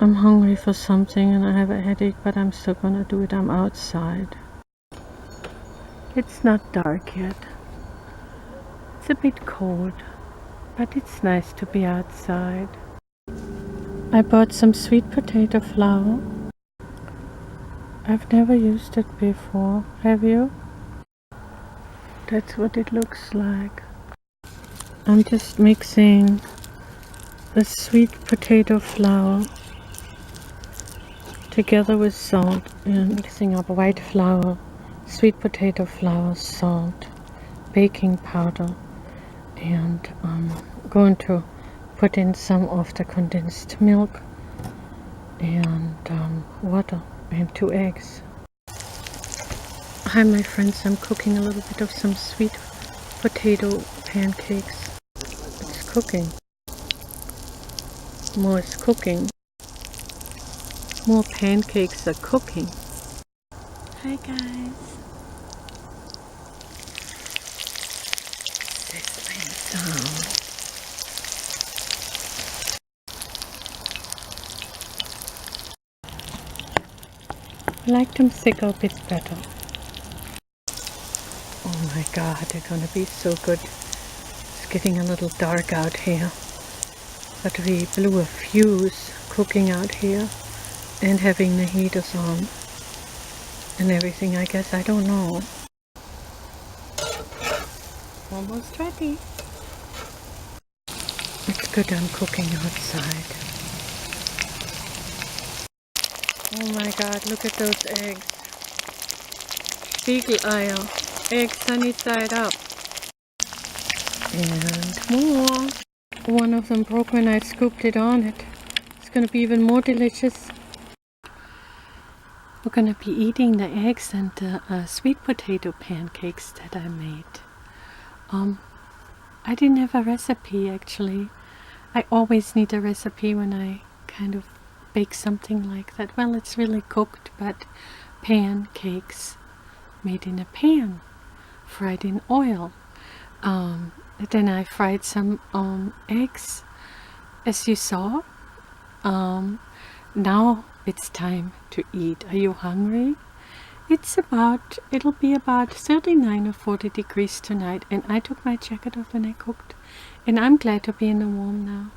I'm hungry for something and I have a headache, but I'm still gonna do it. I'm outside. It's not dark yet. It's a bit cold, but it's nice to be outside. I bought some sweet potato flour. I've never used it before. Have you? That's what it looks like. I'm just mixing the sweet potato flour together with salt and mixing up white flour, sweet potato flour, salt, baking powder, and I'm going to put in some of the condensed milk and water and 2 eggs. Hi my friends, I'm cooking a little bit of some sweet potato pancakes. It's cooking. More is cooking. More pancakes are cooking. Hi guys. Sizzling sound. I like them thicker, a bit better. Oh my god, they're gonna be so good. It's getting a little dark out here. But we blew a fuse cooking out here and having the heaters on and everything, I guess. I don't know. Almost ready. It's good I'm cooking outside. Oh my god, look at those eggs. Spiegeleier. Eggs sunny side up. And more. One of them broke when I scooped it on it. It's gonna be even more delicious. We're gonna be eating the eggs and the sweet potato pancakes that I made. I didn't have a recipe actually. I always need a recipe when I kind of bake something like that. Well, it's really cooked, but pancakes made in a pan, fried in oil. Then I fried some eggs, as you saw. Now it's time to eat. Are you hungry? It'll be about 39 or 40 degrees tonight, and I took my jacket off when I cooked, and I'm glad to be in the warm now.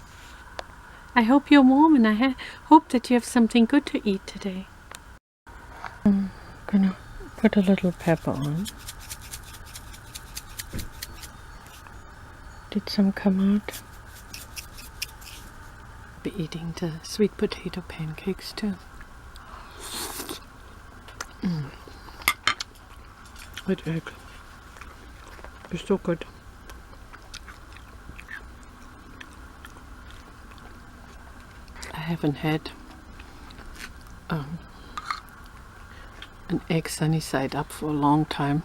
I hope you're warm, and I hope that you have something good to eat today. I'm gonna put a little pepper on. Did some come out? Be eating the sweet potato pancakes too. That egg is so good. I haven't had an egg sunny side up for a long time.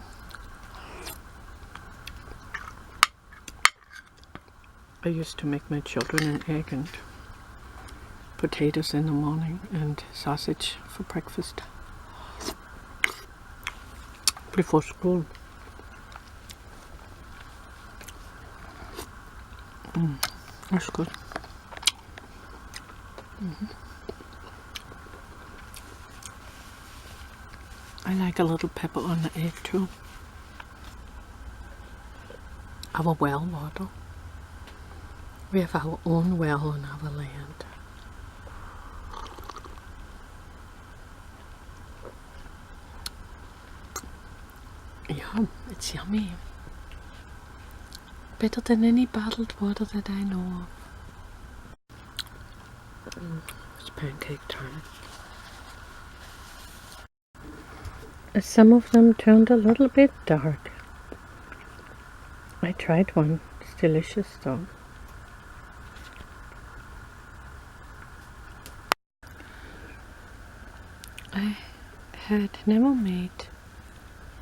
I used to make my children an egg and potatoes in the morning and sausage for breakfast before school. That's good. I like a little pepper on the egg too. Our well water. We have our own well on our land. Yeah, it's yummy. Better than any bottled water that I know of. It's pancake time. Some of them turned a little bit dark. I tried one. It's delicious though. I had never made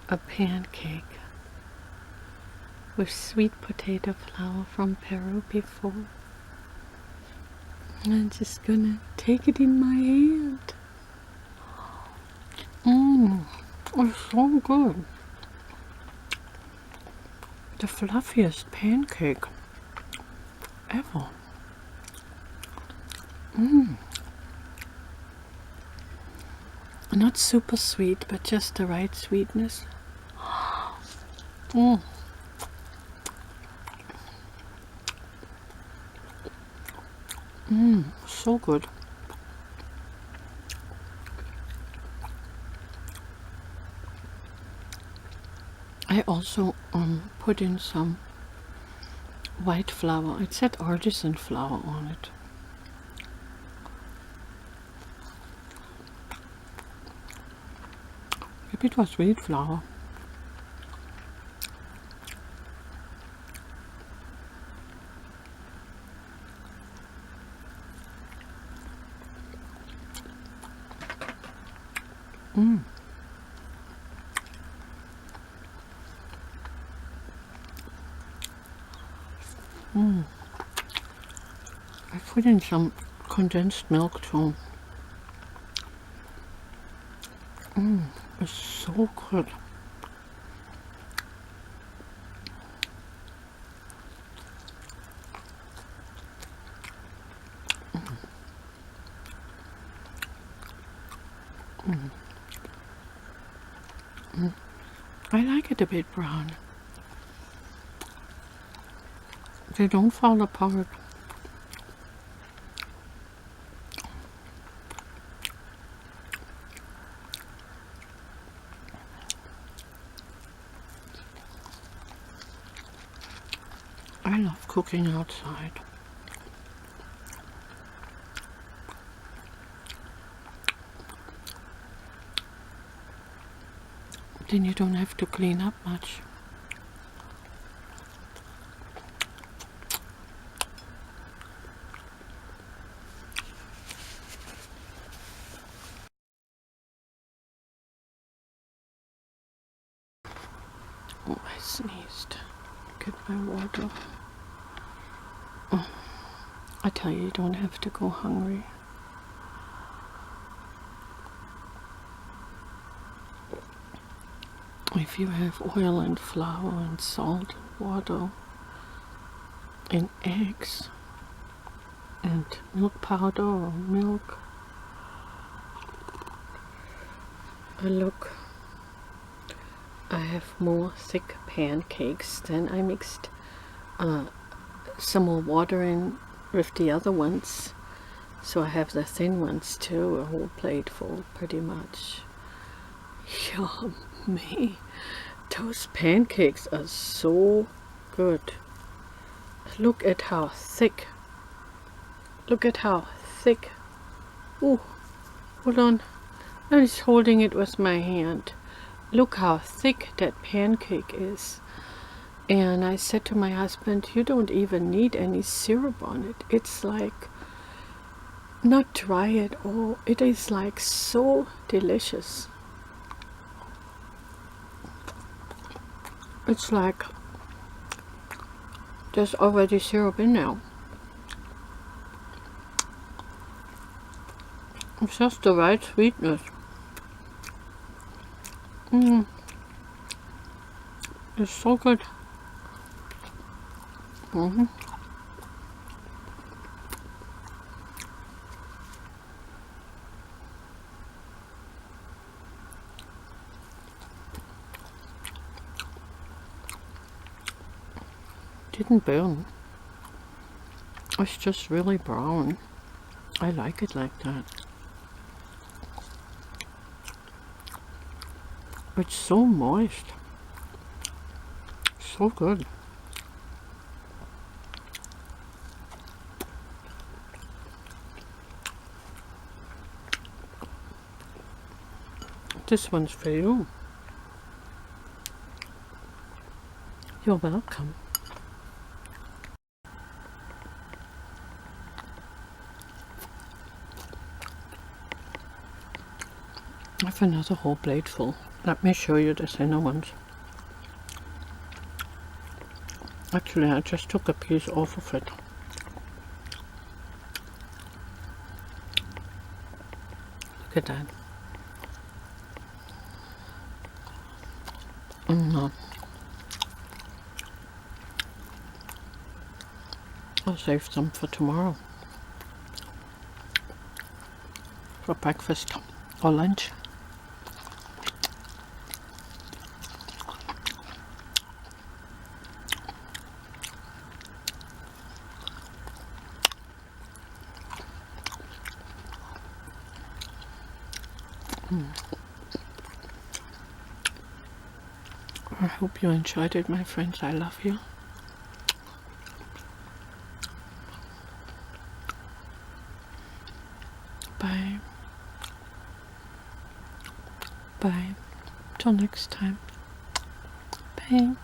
a pancake with sweet potato flour from Peru before. I'm just gonna take it in my hand. It's so good. The fluffiest pancake ever. Not super sweet, but just the right sweetness. Mm. So good. I also put in some white flour. It said artisan flour on it. Maybe it was wheat flour. I put in some condensed milk too. It's so good. I like it a bit brown. They don't fall apart. I love cooking outside. Then you don't have to clean up much. Oh, I sneezed. Get my water. Oh, I tell you, you don't have to go hungry. If you have oil and flour and salt and water and eggs and milk powder or milk. Look, I have more thick pancakes. Then I mixed some more water in with the other ones, so I have the thin ones too, a whole plate full pretty much. Yummy! Those pancakes are so good. Look at how thick. Look at how thick. Ooh, hold on. I'm just holding it with my hand. Look how thick that pancake is. And I said to my husband, you don't even need any syrup on it. It's like not dry at all. It is like so delicious. It's like there's already syrup in there. It's just the right sweetness. It's so good. Didn't burn. It's just really brown. I like it like that. It's so moist. So good. This one's for you. You're welcome. I have another whole plate full. Let me show you the thinner ones. Actually, I just took a piece off of it. Look at that. I'll save some for tomorrow. For breakfast or lunch. I hope you enjoyed it, my friends. I love you. Bye. Bye. Till next time. Bye.